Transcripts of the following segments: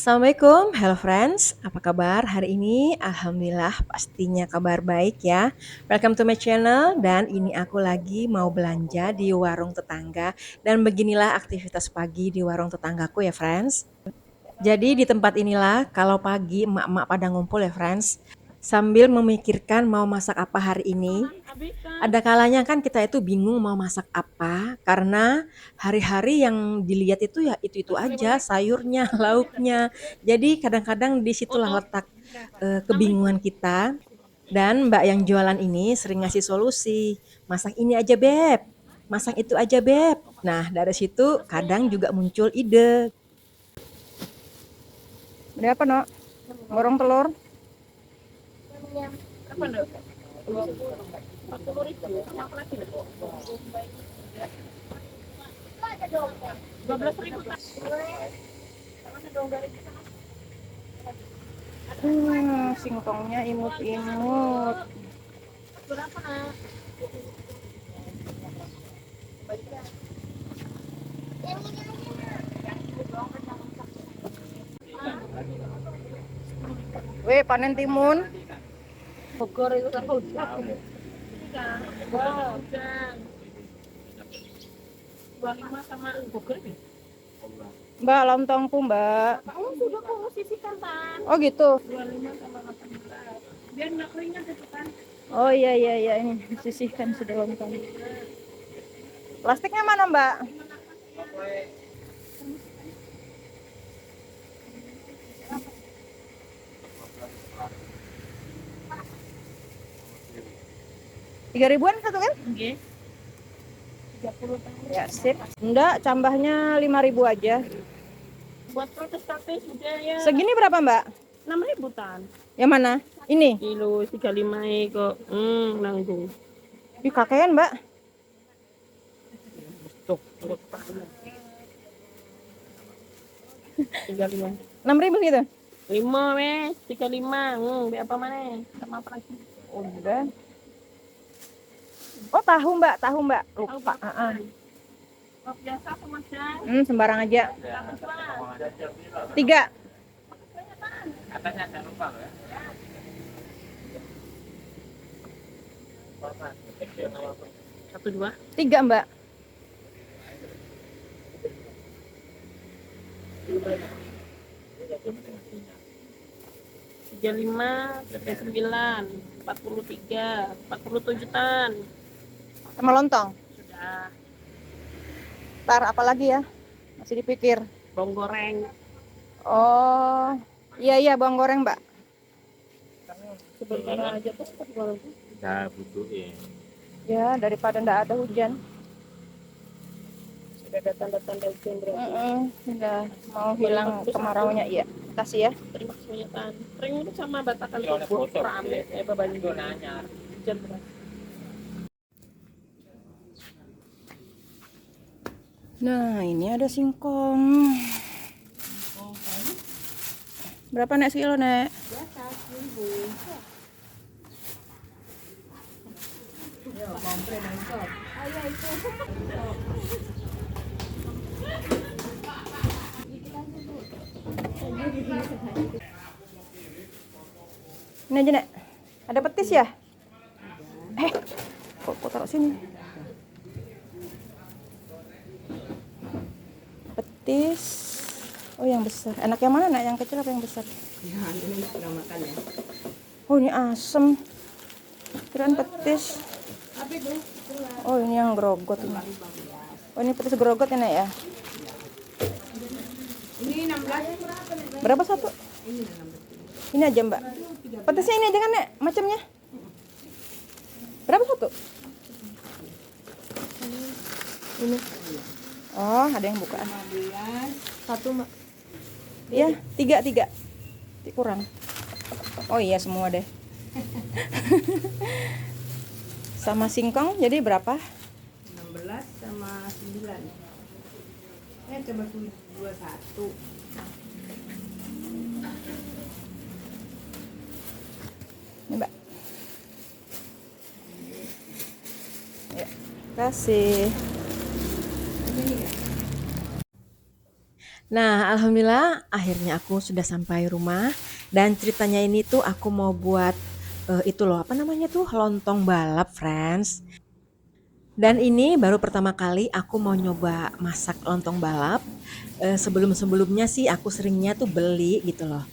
Assalamualaikum, hello friends. Apa kabar hari ini? Alhamdulillah, pastinya kabar baik ya. Welcome to my channel dan ini aku lagi mau belanja di warung tetangga dan beginilah aktivitas pagi di warung tetanggaku ya friends. Jadi di tempat inilah kalau pagi emak-emak pada ngumpul ya friends, sambil memikirkan mau masak apa hari ini. Ada kalanya kan kita itu bingung mau masak apa karena hari-hari yang dilihat itu ya itu-itu aja sayurnya, lauknya. Jadi kadang-kadang disitulah letak kebingungan kita. Dan Mbak yang jualan ini sering ngasih solusi. Masak ini aja beb, masak itu aja beb. Nah dari situ kadang juga muncul ide. Ada apa, Nok? Borong telur. Apa enggak? 40.000 sama apa lagi? 12.000 tak. Singkongnya imut-imut. Berapa nak? Weh, panen timun. Bogor itu kan hujan. Wow, hujan. 25 sama Bogor nih. Mbak, lontongku, Mbak. Oh, sudah kamu sisihkan kan? Oh, gitu. 25 sama 18. Biar nggak keringat itu kan. Oh, iya iya iya, ini sisihkan sudah lontong. Plastiknya mana, Mbak? Tiga ribuan satu kan? Oke. 30 tahun. Ya, sip. Enggak, tambahnya 5.000 aja. Buat protes-protes sudah ya. Segini berapa, Mbak? 6.000 tan. Yang mana? Ini. Kilo 35 kok. Nanggung. Ih, kakean, Mbak. Tuh, 35. 6.000 gitu. 5 wes, 35. Biar apa mana? Sama apa lagi? Udah. Oh, tahu, Mbak. Tahu, Mbak. Lupa. Oh, biasa sama aja. Sembarang aja. Berapa jual? 3. Atasnya jangan lupa ya. Satu dua. 3, Mbak. Tiga lima, 9, 43, 47 tan. Sama lontong. Sudah. Ntar apa lagi ya? Masih dipikir. Bawang goreng. Oh, iya iya bawang goreng, Mbak. Sebentar aja terus goreng. Kita butuhin. Ya, daripada ndak ada hujan. Sudah ada tanda-tanda hujan berarti. Udah mau hilang kemaraunya, iya. Kasih ya. Terima kasih banyak tan. Kering itu sama batakan tubuh rame. Beban gunanya. Hujan beras. Nah, ini ada singkong. Berapa nek sekilo, Nek? Biasa 1.000. Ya, komplain aja. Ayo itu. Ini aja, Nek. Ada petis ya? Kok taruh sini? Petis. Oh, yang besar. Enak yang mana, Nek? Yang kecil apa yang besar? Ya, ini pernah makan ya. Oh, ini asem. Kirain petis. Apa itu? Oh, ini yang grogot ini. Oh, ini petis grogot ya, Nek ya? Ini 16. Berapa satu? Ini aja, Mbak. Petisnya ini aja kan, Nek? Macamnya. Berapa satu? Ini. Oh, ada yang bukaan. 15. Satu, Mbak. Iya, 3. Kurang. Oh iya, semua deh. Sama singkong jadi berapa? 16 sama 9. Coba 21. Ini, Mbak. Ya, kasih. Nah, alhamdulillah akhirnya aku sudah sampai rumah dan ceritanya ini tuh aku mau buat, itu loh, apa namanya tuh, lontong balap, friends. Dan ini baru pertama kali aku mau nyoba masak lontong balap, sebelum-sebelumnya sih aku seringnya tuh beli gitu loh.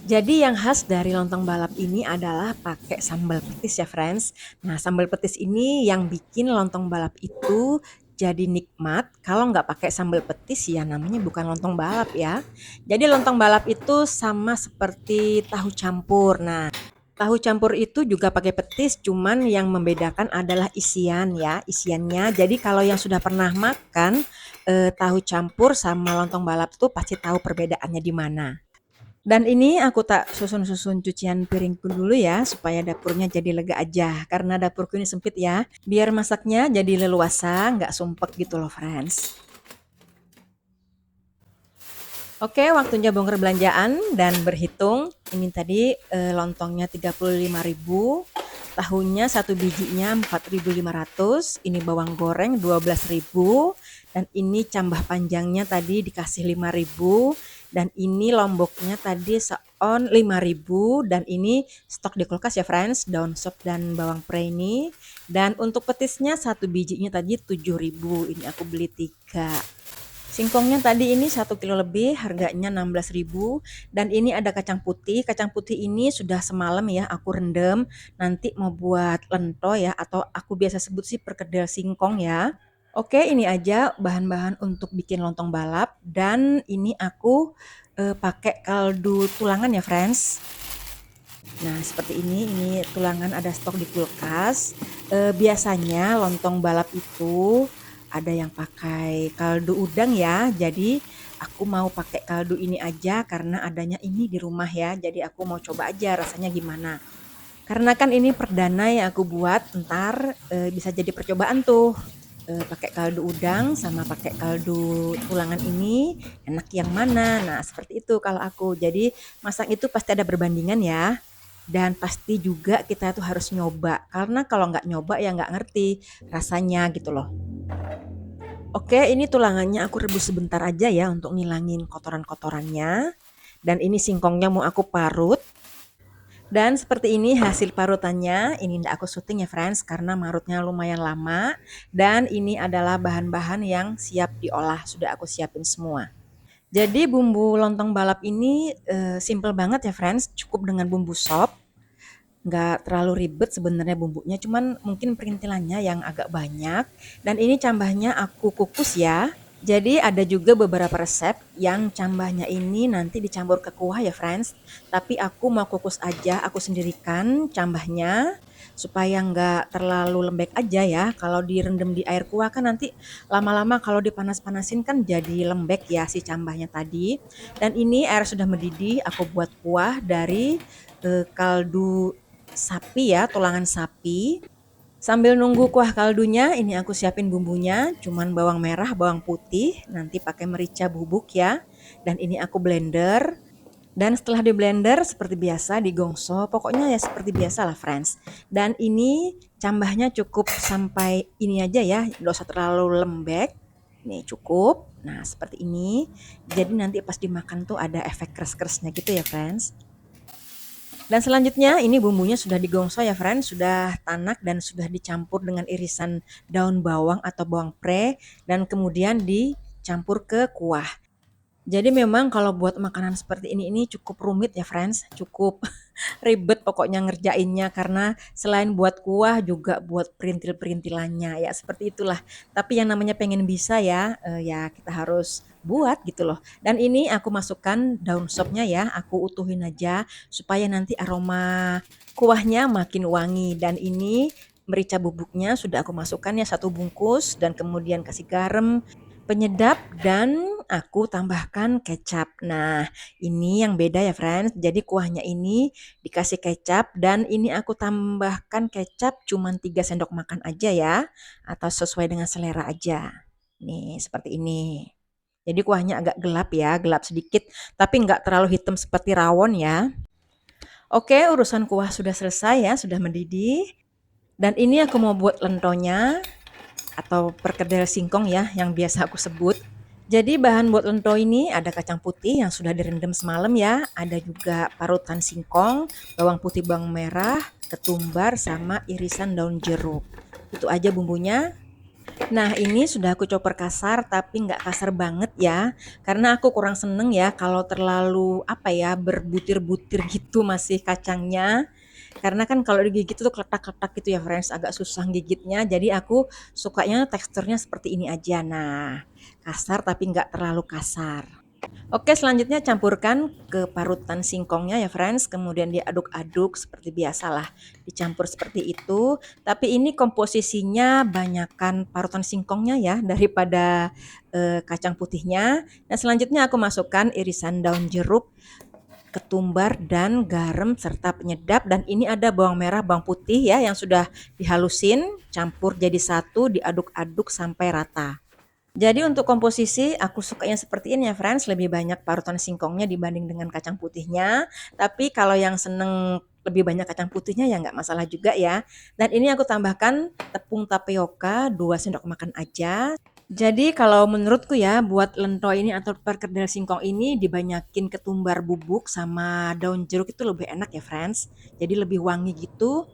Jadi yang khas dari lontong balap ini adalah pakai sambal petis ya, friends. Nah, sambal petis ini yang bikin lontong balap itu jadi nikmat. Kalau nggak pakai sambal petis ya namanya bukan lontong balap ya. Jadi lontong balap itu sama seperti tahu campur. Nah, tahu campur itu juga pakai petis, cuman yang membedakan adalah isian ya, isiannya. Jadi kalau yang sudah pernah makan tahu campur sama lontong balap itu pasti tahu perbedaannya di mana. Dan ini aku tak susun-susun cucian piringku dulu ya, supaya dapurnya jadi lega aja. Karena dapurku ini sempit ya, biar masaknya jadi leluasa, nggak sumpek gitu loh, friends. Oke, waktunya bongkar belanjaan dan berhitung. Ini tadi lontongnya 35.000, tahunya satu bijinya 4.500, ini bawang goreng 12.000, dan ini cambah panjangnya tadi dikasih 5.000, dan ini lomboknya tadi seon 5.000, dan ini stok di kulkas ya, friends, daun sop dan bawang pre ini. Dan untuk petisnya satu bijinya tadi 7.000, ini aku beli 3. Singkongnya tadi ini 1 kilo lebih, harganya 16.000, dan ini ada kacang putih. Kacang putih ini sudah semalam ya aku rendam, nanti mau buat lento ya, atau aku biasa sebut sih perkedel singkong ya. Oke, ini aja bahan-bahan untuk bikin lontong balap, dan ini aku pakai kaldu tulangan ya, friends. Nah, seperti ini tulangan ada stok di kulkas. Biasanya lontong balap itu ada yang pakai kaldu udang ya. Jadi aku mau pakai kaldu ini aja karena adanya ini di rumah ya. Jadi aku mau coba aja rasanya gimana. Karena kan ini perdana yang aku buat, ntar bisa jadi percobaan tuh. Pakai kaldu udang sama pakai kaldu tulangan ini enak yang mana. Nah, seperti itu kalau aku. Jadi masak itu pasti ada perbandingan ya. Dan pasti juga kita tuh harus nyoba. Karena kalau nggak nyoba ya nggak ngerti rasanya gitu loh. Oke, ini tulangannya aku rebus sebentar aja ya untuk ngilangin kotoran-kotorannya. Dan ini singkongnya mau aku parut. Dan seperti ini hasil parutannya. Ini ndak aku syuting ya, friends, karena marutnya lumayan lama. Dan ini adalah bahan-bahan yang siap diolah. Sudah aku siapin semua. Jadi bumbu lontong balap ini simple banget ya, friends. Cukup dengan bumbu sop. Nggak terlalu ribet sebenarnya bumbunya, cuman mungkin perintilannya yang agak banyak. Dan ini cambahnya aku kukus ya. Jadi ada juga beberapa resep yang cambahnya ini nanti dicampur ke kuah ya, friends. Tapi aku mau kukus aja, aku sendirikan cambahnya supaya nggak terlalu lembek aja ya. Kalau direndam di air kuah kan nanti lama-lama kalau dipanas-panasin kan jadi lembek ya si cambahnya tadi. Dan ini air sudah mendidih, aku buat kuah dari kaldu sapi ya, tulangan sapi. Sambil nunggu kuah kaldunya, ini aku siapin bumbunya, cuman bawang merah, bawang putih, nanti pakai merica bubuk ya. Dan ini aku blender. Dan setelah di blender seperti biasa digongso, pokoknya ya seperti biasa lah, friends. Dan ini cambahnya cukup sampai ini aja ya, nggak usah terlalu lembek. Nih cukup. Nah seperti ini. Jadi nanti pas dimakan tuh ada efek keras-kerasnya gitu ya, friends. Dan selanjutnya ini bumbunya sudah digongso ya, friends, sudah tanak dan sudah dicampur dengan irisan daun bawang atau bawang pre, dan kemudian dicampur ke kuah. Jadi memang kalau buat makanan seperti ini cukup rumit ya, friends, cukup ribet pokoknya ngerjainnya, karena selain buat kuah juga buat perintil-perintilannya ya seperti itulah. Tapi yang namanya pengen bisa ya, ya kita harus buat gitu loh. Dan ini aku masukkan daun sopnya ya, aku utuhin aja supaya nanti aroma kuahnya makin wangi. Dan ini merica bubuknya sudah aku masukkan ya 1 bungkus, dan kemudian kasih garam, penyedap, dan aku tambahkan kecap. Nah, ini yang beda ya, friends. Jadi kuahnya ini dikasih kecap, dan ini aku tambahkan kecap cuman 3 sendok makan aja ya, atau sesuai dengan selera aja. Nih, seperti ini. Jadi kuahnya agak gelap ya, gelap sedikit, tapi nggak terlalu hitam seperti rawon ya. Oke, urusan kuah sudah selesai ya, sudah mendidih. Dan ini aku mau buat lentonya atau perkedel singkong ya, yang biasa aku sebut. Jadi bahan buat lento ini ada kacang putih yang sudah direndam semalam ya, ada juga parutan singkong, bawang putih, bawang merah, ketumbar, sama irisan daun jeruk. Itu aja bumbunya. Nah, ini sudah aku chopper kasar, tapi nggak kasar banget ya, karena aku kurang seneng ya kalau terlalu apa ya, berbutir-butir gitu masih kacangnya. Karena kan kalau digigit tuh kletak-kletak gitu ya friends, agak susah gigitnya. Jadi aku sukanya teksturnya seperti ini aja. Nah, kasar tapi nggak terlalu kasar. Oke, selanjutnya campurkan ke parutan singkongnya ya friends, kemudian diaduk-aduk seperti biasalah, dicampur seperti itu. Tapi ini komposisinya banyakkan parutan singkongnya ya daripada kacang putihnya. Nah, selanjutnya aku masukkan irisan daun jeruk, ketumbar dan garam serta penyedap, dan ini ada bawang merah, bawang putih ya yang sudah dihalusin, campur jadi satu, diaduk-aduk sampai rata. Jadi untuk komposisi aku sukanya seperti ini ya friends, lebih banyak parutan singkongnya dibanding dengan kacang putihnya. Tapi kalau yang seneng lebih banyak kacang putihnya ya nggak masalah juga ya. Dan ini aku tambahkan tepung tapioka 2 sendok makan aja. Jadi kalau menurutku ya buat lento ini atau perkedel singkong ini dibanyakin ketumbar bubuk sama daun jeruk itu lebih enak ya friends. Jadi lebih wangi gitu.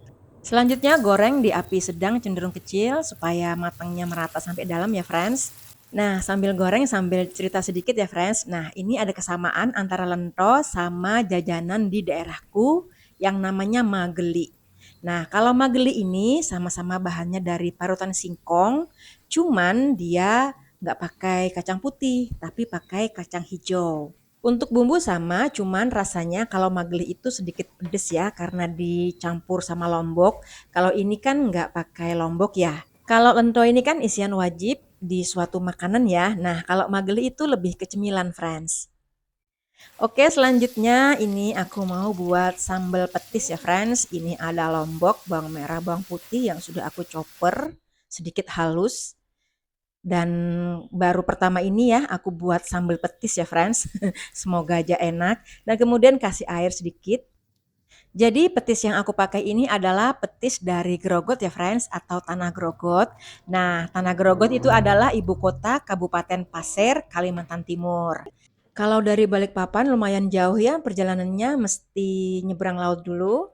Selanjutnya goreng di api sedang cenderung kecil supaya matangnya merata sampai dalam ya friends. Nah, sambil goreng sambil cerita sedikit ya friends. Nah, ini ada kesamaan antara lento sama jajanan di daerahku yang namanya mageli. Nah, kalau mageli ini sama-sama bahannya dari parutan singkong, cuman dia nggak pakai kacang putih, tapi pakai kacang hijau. Untuk bumbu sama, cuman rasanya kalau mageli itu sedikit pedes ya karena dicampur sama lombok. Kalau ini kan nggak pakai lombok ya. Kalau lento ini kan isian wajib di suatu makanan ya. Nah, kalau mageli itu lebih ke cemilan, friends. Oke, selanjutnya ini aku mau buat sambal petis ya, friends. Ini ada lombok, bawang merah, bawang putih yang sudah aku chopper sedikit halus. Dan baru pertama ini ya aku buat sambal petis ya, friends. Semoga aja enak. Dan kemudian kasih air sedikit. Jadi petis yang aku pakai ini adalah petis dari Grogot ya friends, atau Tanah Grogot. Nah, Tanah Grogot itu adalah ibu kota Kabupaten Pasir, Kalimantan Timur. Kalau dari Balikpapan lumayan jauh ya perjalanannya, mesti nyebrang laut dulu.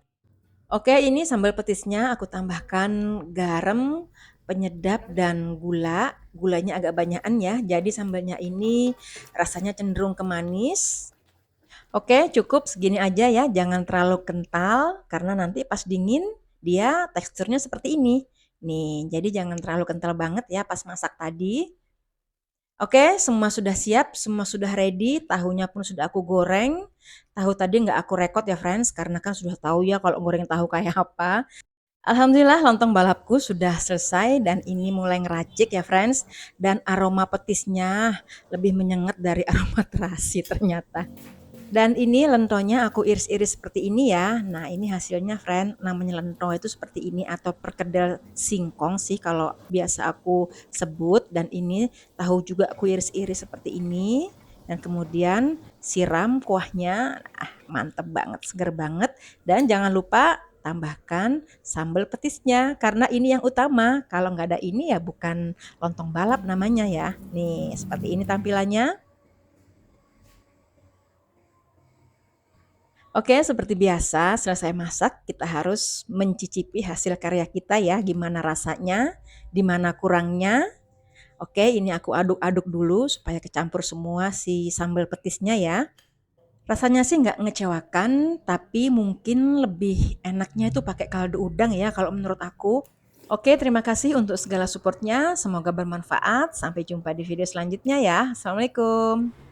Oke, ini sambal petisnya aku tambahkan garam, penyedap dan gula. Gulanya agak banyakan ya, jadi sambalnya ini rasanya cenderung ke manis. Oke, cukup segini aja ya, jangan terlalu kental karena nanti pas dingin dia teksturnya seperti ini. Nih, jadi jangan terlalu kental banget ya pas masak tadi. Oke, semua sudah siap, semua sudah ready, tahunya pun sudah aku goreng. Tahu tadi nggak aku rekod ya friends, karena kan sudah tahu ya kalau goreng tahu kayak apa. Alhamdulillah lontong balapku sudah selesai dan ini mulai ngeracik ya friends. Dan aroma petisnya lebih menyengat dari aroma terasi ternyata. Dan ini lentonya aku iris-iris seperti ini ya. Nah, ini hasilnya friend, namanya lento itu seperti ini atau perkedel singkong sih kalau biasa aku sebut. Dan ini tahu juga aku iris-iris seperti ini. Dan kemudian siram kuahnya, mantep banget, seger banget. Dan jangan lupa tambahkan sambal petisnya karena ini yang utama. Kalau nggak ada ini ya bukan lontong balap namanya ya. Nih, seperti ini tampilannya. Oke, seperti biasa, selesai masak, kita harus mencicipi hasil karya kita ya, gimana rasanya, di mana kurangnya. Oke, ini aku aduk-aduk dulu supaya kecampur semua si sambal petisnya ya. Rasanya sih nggak ngecewakan, tapi mungkin lebih enaknya itu pakai kaldu udang ya kalau menurut aku. Oke, terima kasih untuk segala supportnya. Semoga bermanfaat. Sampai jumpa di video selanjutnya ya. Assalamualaikum.